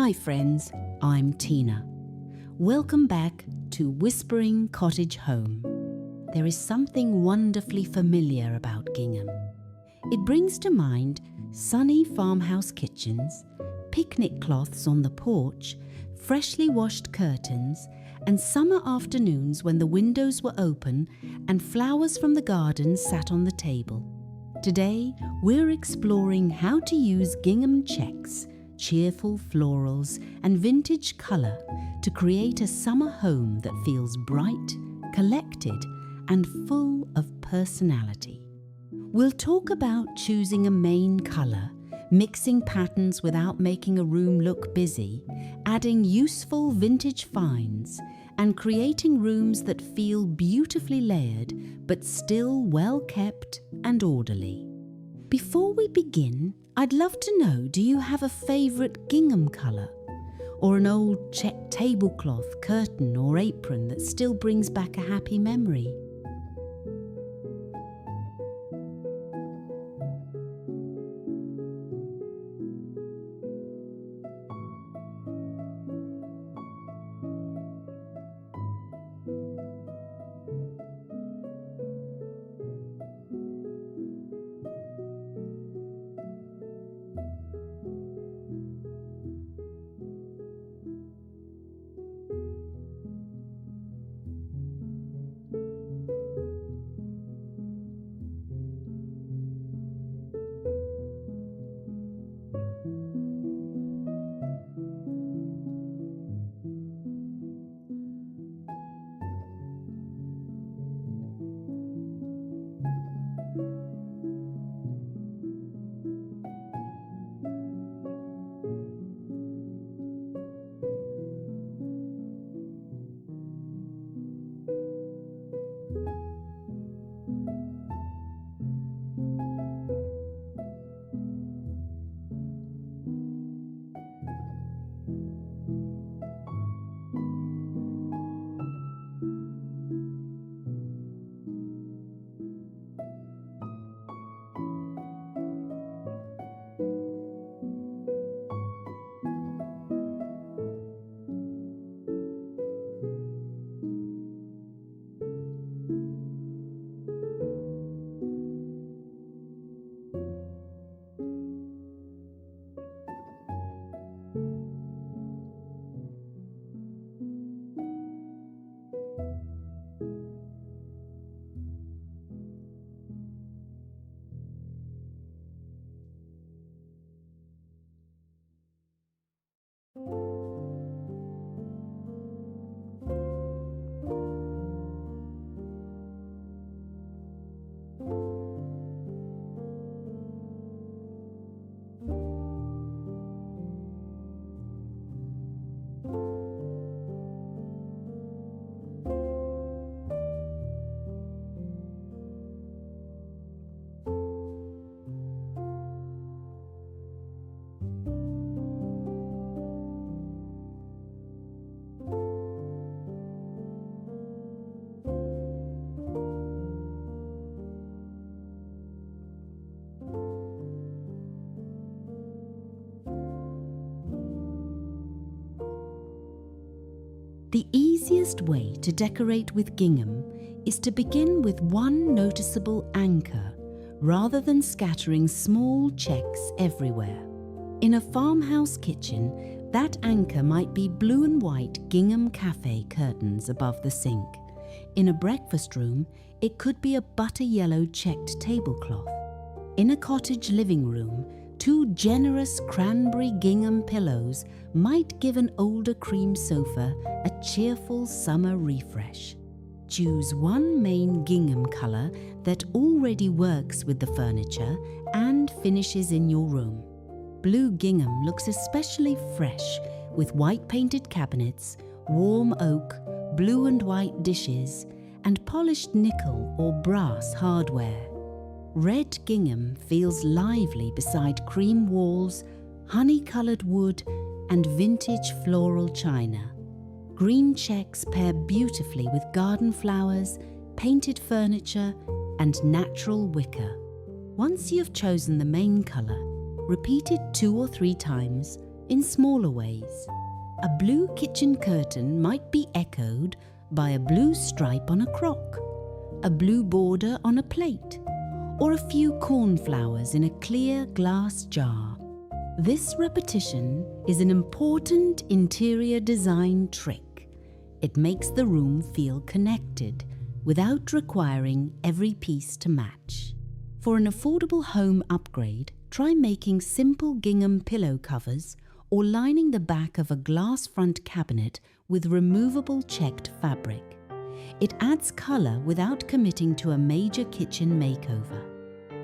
Hi friends, I'm Tina. Welcome back to Whispering Cottage Home. There is something wonderfully familiar about Gingham. It brings to mind sunny farmhouse kitchens, picnic cloths on the porch, freshly washed curtains, and summer afternoons when the windows were open and flowers from the garden sat on the table. Today, we're exploring how to use gingham checks, cheerful florals, and vintage colour to create a summer home that feels bright, collected, and full of personality. We'll talk about choosing a main colour, mixing patterns without making a room look busy, adding useful vintage finds, and creating rooms that feel beautifully layered but still well kept and orderly. Before we begin, I'd love to know, do you have a favourite gingham colour? Or an old checked tablecloth, curtain or apron that still brings back a happy memory? The easiest way to decorate with gingham is to begin with one noticeable anchor rather than scattering small checks everywhere. In a farmhouse kitchen, that anchor might be blue and white gingham café curtains above the sink. In a breakfast room, it could be a butter yellow checked tablecloth. In a cottage living room, two generous cranberry gingham pillows might give an older cream sofa a cheerful summer refresh. Choose one main gingham colour that already works with the furniture and finishes in your room. Blue gingham looks especially fresh with white painted cabinets, warm oak, blue and white dishes, and polished nickel or brass hardware. Red gingham feels lively beside cream walls, honey-coloured wood, and vintage floral china. Green checks pair beautifully with garden flowers, painted furniture, and natural wicker. Once you've chosen the main colour, repeat it 2 or 3 times, in smaller ways. A blue kitchen curtain might be echoed by a blue stripe on a crock, a blue border on a plate, or a few cornflowers in a clear glass jar. This repetition is an important interior design trick. It makes the room feel connected without requiring every piece to match. For an affordable home upgrade, try making simple gingham pillow covers or lining the back of a glass front cabinet with removable checked fabric. It adds colour without committing to a major kitchen makeover.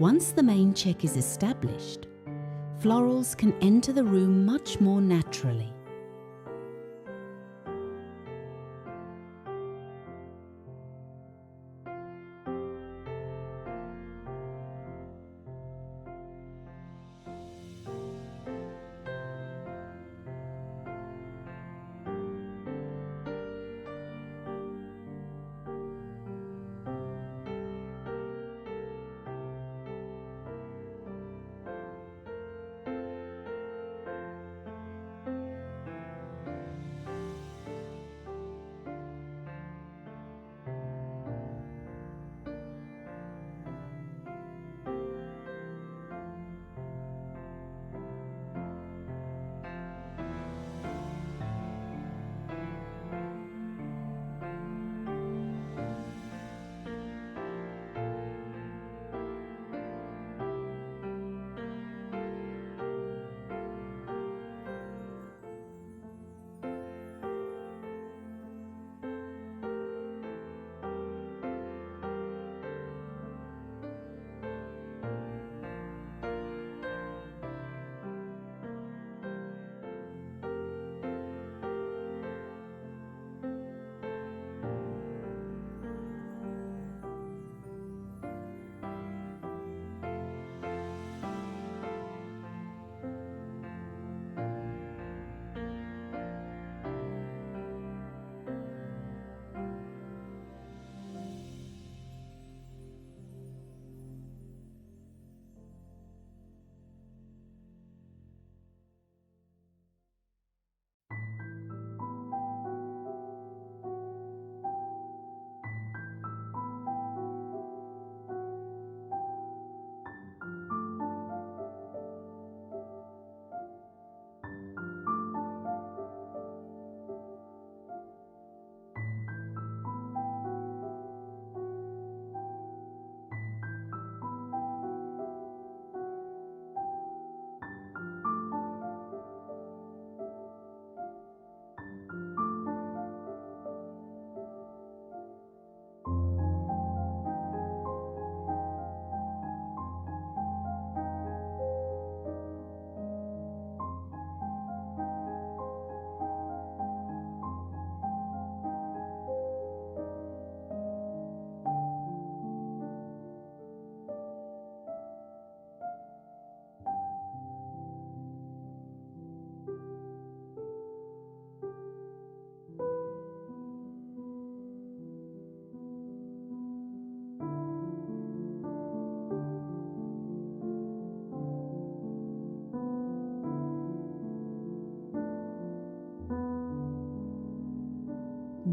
Once the main check is established, florals can enter the room much more naturally.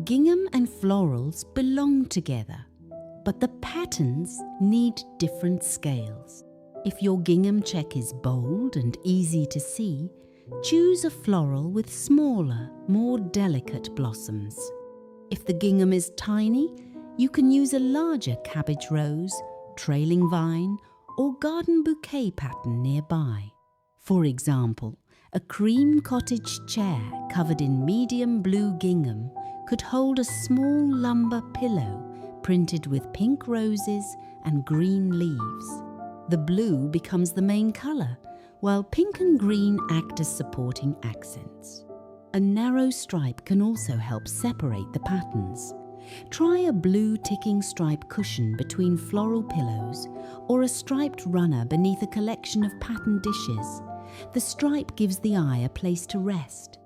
Gingham and florals belong together, but the patterns need different scales. If your gingham check is bold and easy to see, choose a floral with smaller, more delicate blossoms. If the gingham is tiny, you can use a larger cabbage rose, trailing vine, or garden bouquet pattern nearby. For example, a cream cottage chair covered in medium blue gingham could hold a small lumber pillow printed with pink roses and green leaves. The blue becomes the main colour, while pink and green act as supporting accents. A narrow stripe can also help separate the patterns. Try a blue ticking stripe cushion between floral pillows or a striped runner beneath a collection of patterned dishes. The stripe gives the eye a place to rest.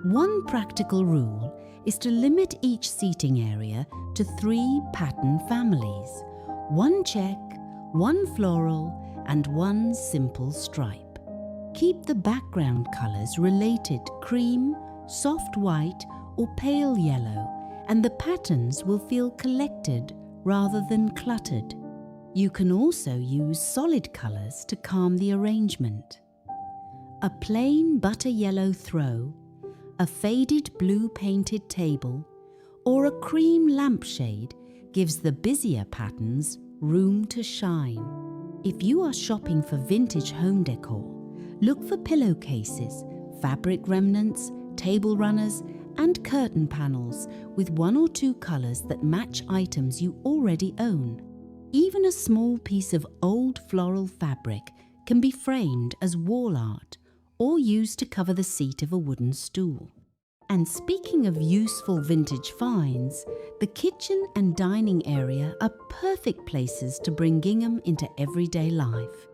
One practical rule is to limit each seating area to 3 pattern families: 1 check, 1 floral, and 1 simple stripe. Keep the background colours related: cream, soft white or pale yellow, and the patterns will feel collected rather than cluttered. You can also use solid colours to calm the arrangement. A plain butter yellow throw, a faded blue painted table, or a cream lampshade gives the busier patterns room to shine. If you are shopping for vintage home decor, look for pillowcases, fabric remnants, table runners, and curtain panels with 1 or 2 colours that match items you already own. Even a small piece of old floral fabric can be framed as wall art or used to cover the seat of a wooden stool. And speaking of useful vintage finds, the kitchen and dining area are perfect places to bring gingham into everyday life.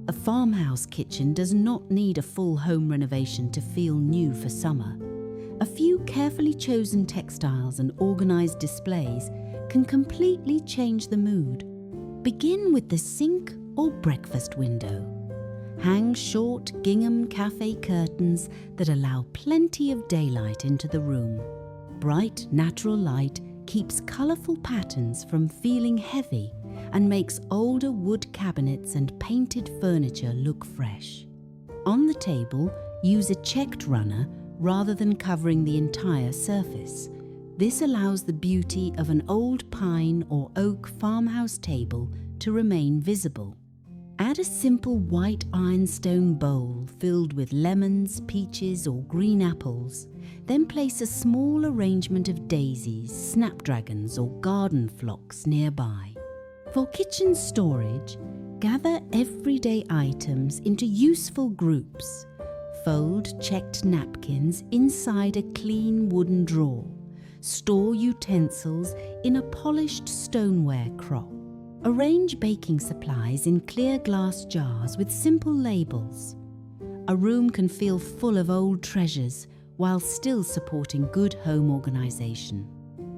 A farmhouse kitchen does not need a full home renovation to feel new for summer. A few carefully chosen textiles and organised displays can completely change the mood. Begin with the sink or breakfast window. Hang short gingham café curtains that allow plenty of daylight into the room. Bright natural light keeps colourful patterns from feeling heavy and makes older wood cabinets and painted furniture look fresh. On the table, use a checked runner rather than covering the entire surface. This allows the beauty of an old pine or oak farmhouse table to remain visible. Add a simple white ironstone bowl filled with lemons, peaches or green apples. Then place a small arrangement of daisies, snapdragons or garden phlox nearby. For kitchen storage, gather everyday items into useful groups. Fold checked napkins inside a clean wooden drawer. store utensils in a polished stoneware crock. Arrange baking supplies in clear glass jars with simple labels. A room can feel full of old treasures while still supporting good home organization.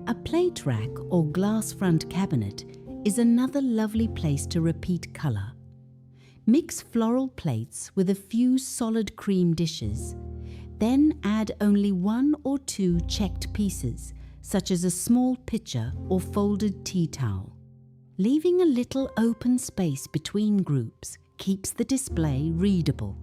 A plate rack or glass front cabinet is another lovely place to repeat color. Mix floral plates with a few solid cream dishes. Then add only 1 or 2 checked pieces, such as a small pitcher or folded tea towel. Leaving a little open space between groups keeps the display readable.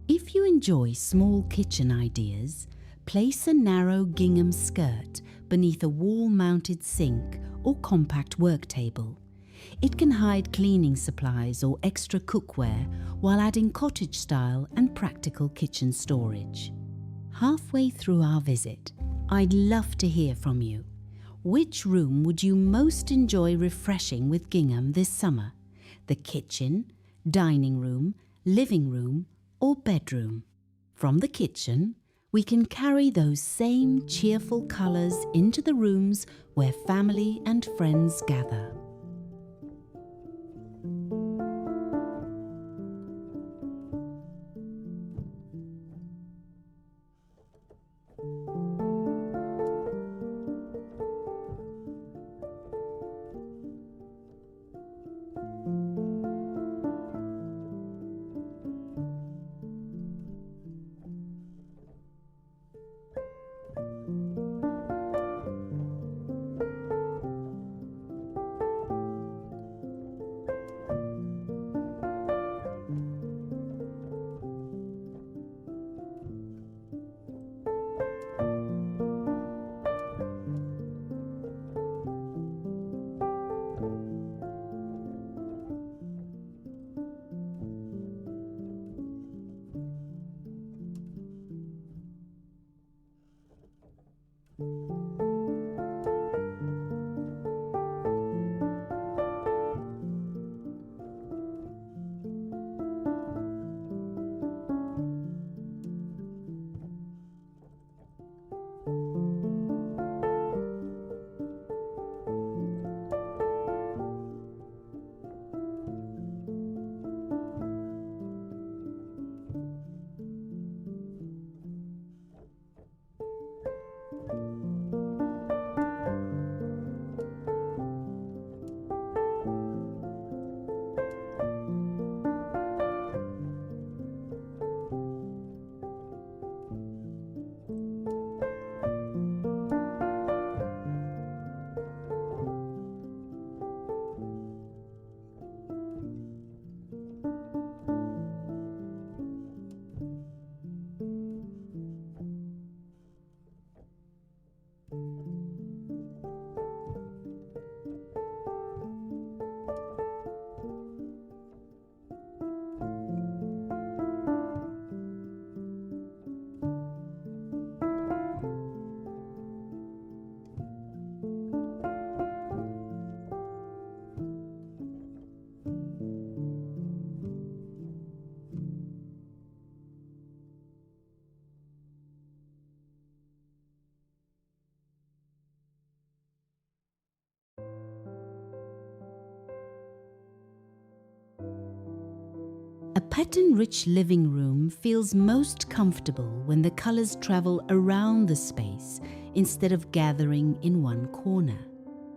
If you enjoy small kitchen ideas, place a narrow gingham skirt beneath a wall-mounted sink or compact work table. It can hide cleaning supplies or extra cookware while adding cottage style and practical kitchen storage. Halfway through our visit, I'd love to hear from you. Which room would you most enjoy refreshing with gingham this summer? The kitchen, dining room, living room, or bedroom? From the kitchen, we can carry those same cheerful colours into the rooms where family and friends gather. A pattern-rich living room feels most comfortable when the colours travel around the space instead of gathering in one corner.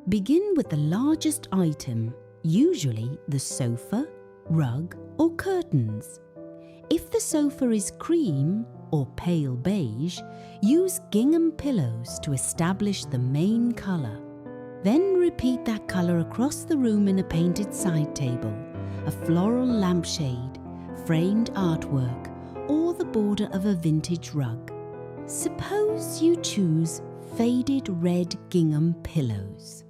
Begin with the largest item, usually the sofa, rug or curtains. If the sofa is cream or pale beige, use gingham pillows to establish the main colour. Then repeat that colour across the room in a painted side table, a floral lampshade, framed artwork, or the border of a vintage rug. Suppose you choose faded red gingham pillows.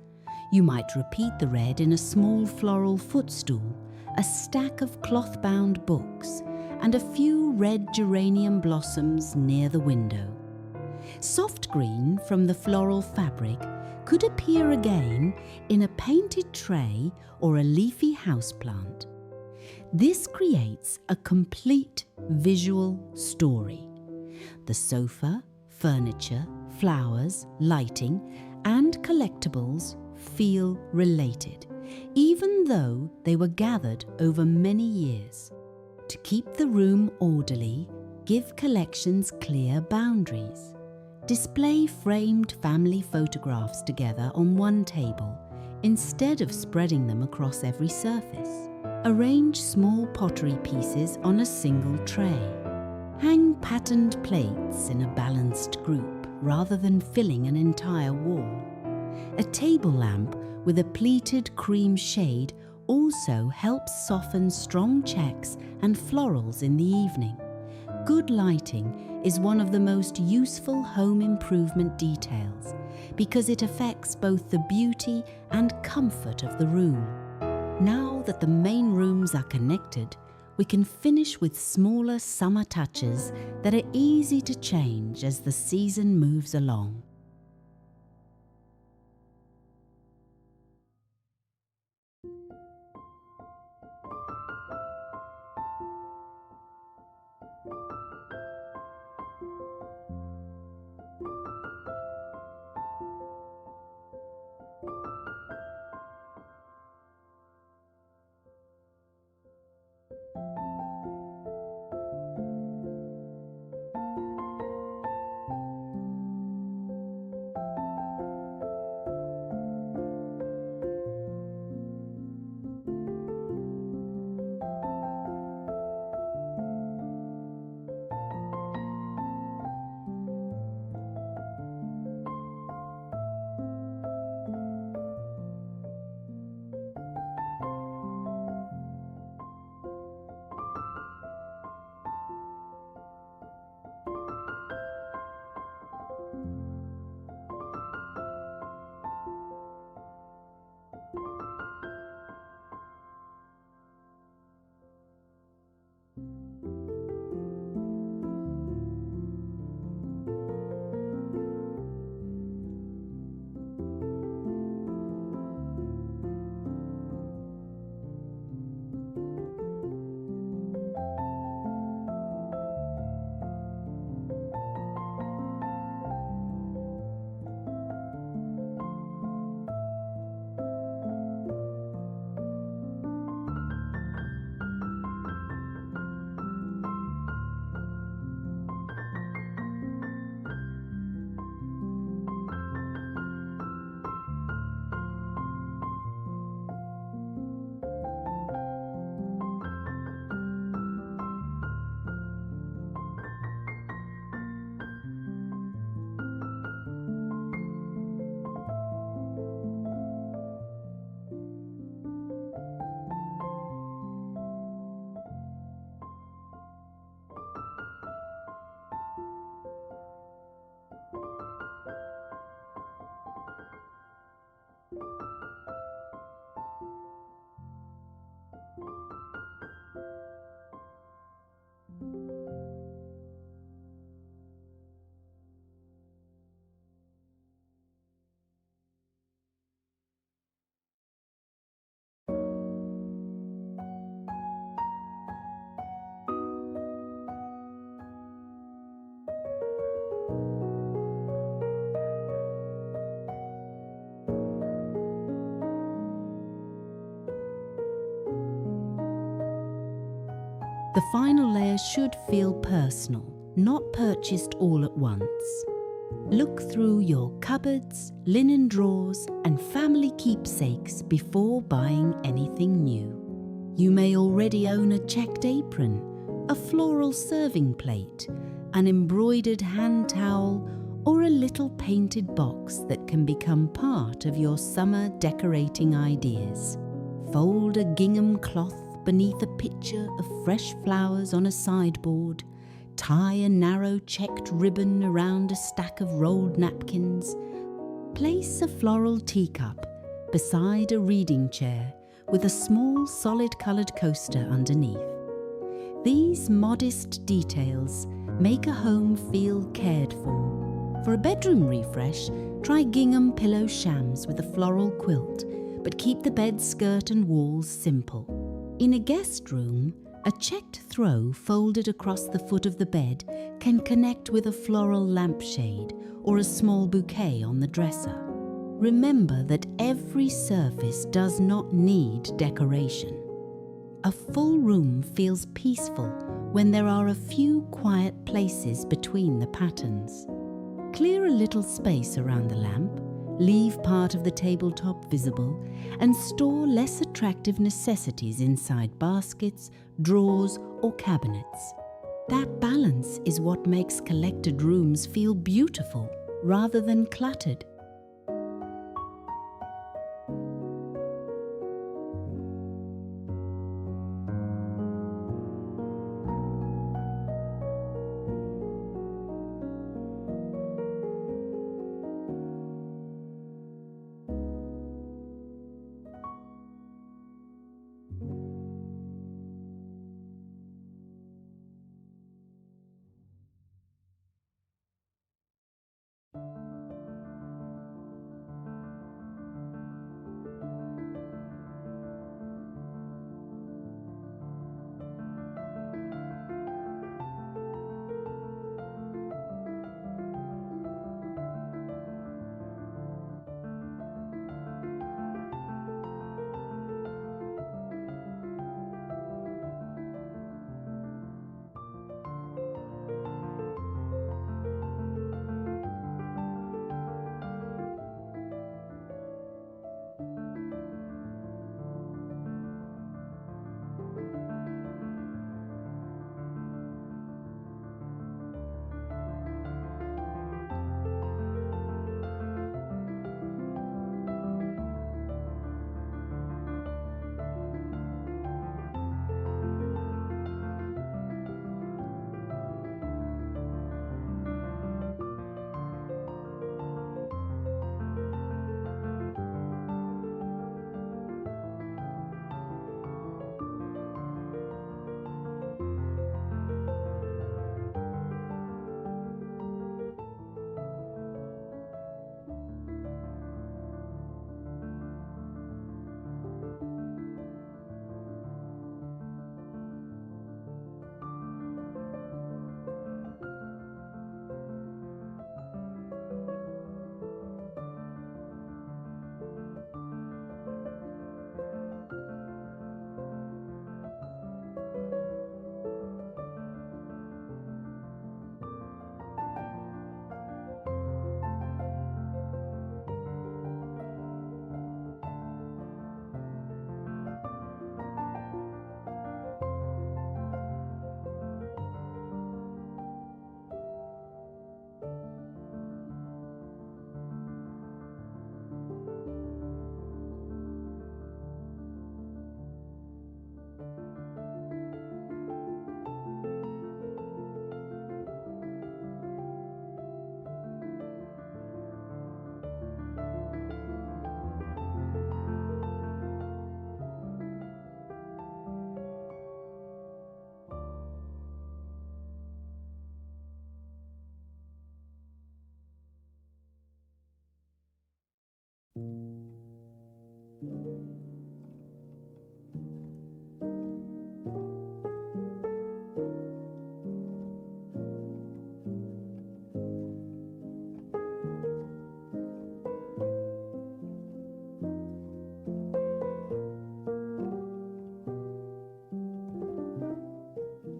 You might repeat the red in a small floral footstool, a stack of cloth-bound books, and a few red geranium blossoms near the window. Soft green from the floral fabric could appear again in a painted tray or a leafy houseplant. This creates a complete visual story. The sofa, furniture, flowers, lighting, and collectibles feel related, even though they were gathered over many years. To keep the room orderly, give collections clear boundaries. Display framed family photographs together on one table instead of spreading them across every surface. Arrange small pottery pieces on a single tray. Hang patterned plates in a balanced group rather than filling an entire wall. A table lamp with a pleated cream shade also helps soften strong checks and florals in the evening. Good lighting is one of the most useful home improvement details because it affects both the beauty and comfort of the room. Now that the main rooms are connected, we can finish with smaller summer touches that are easy to change as the season moves along. The final layer should feel personal, not purchased all at once. Look through your cupboards, linen drawers, and family keepsakes before buying anything new. You may already own a checked apron, a floral serving plate, an embroidered hand towel, or a little painted box that can become part of your summer decorating ideas. Fold a gingham cloth beneath a pitcher of fresh flowers on a sideboard, tie a narrow checked ribbon around a stack of rolled napkins, place a floral teacup beside a reading chair with a small solid-coloured coaster underneath. These modest details make a home feel cared for. For a bedroom refresh, try gingham pillow shams with a floral quilt, but keep the bed skirt and walls simple. In a guest room, A checked throw folded across the foot of the bed can connect with a floral lampshade or a small bouquet on the dresser. Remember that every surface does not need decoration. A full room feels peaceful when there are a few quiet places between the patterns. Clear a little space around the lamp, leave part of the tabletop visible, and store less attractive necessities inside baskets, drawers, or cabinets. That balance is what makes collected rooms feel beautiful rather than cluttered.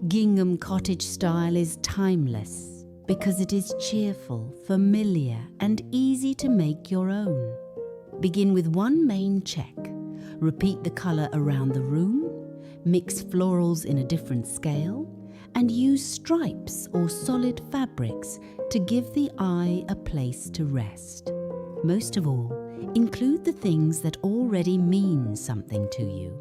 Gingham Cottage style is timeless because it is cheerful, familiar, and easy to make your own. Begin with one main check. Repeat the colour around the room, mix florals in a different scale, and use stripes or solid fabrics to give the eye a place to rest. Most of all, include the things that already mean something to you.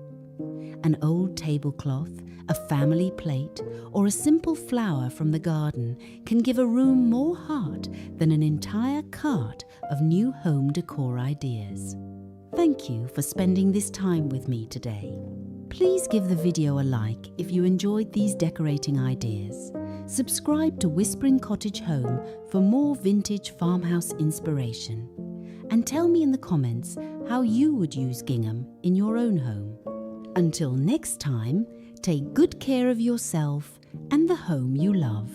An old tablecloth, a family plate, or a simple flower from the garden can give a room more heart than an entire cart of new home decor ideas. Thank you for spending this time with me today. Please give the video a like if you enjoyed these decorating ideas. Subscribe to Whispering Cottage Home for more vintage farmhouse inspiration. And tell me in the comments how you would use gingham in your own home. Until next time, Take good care of yourself and the home you love.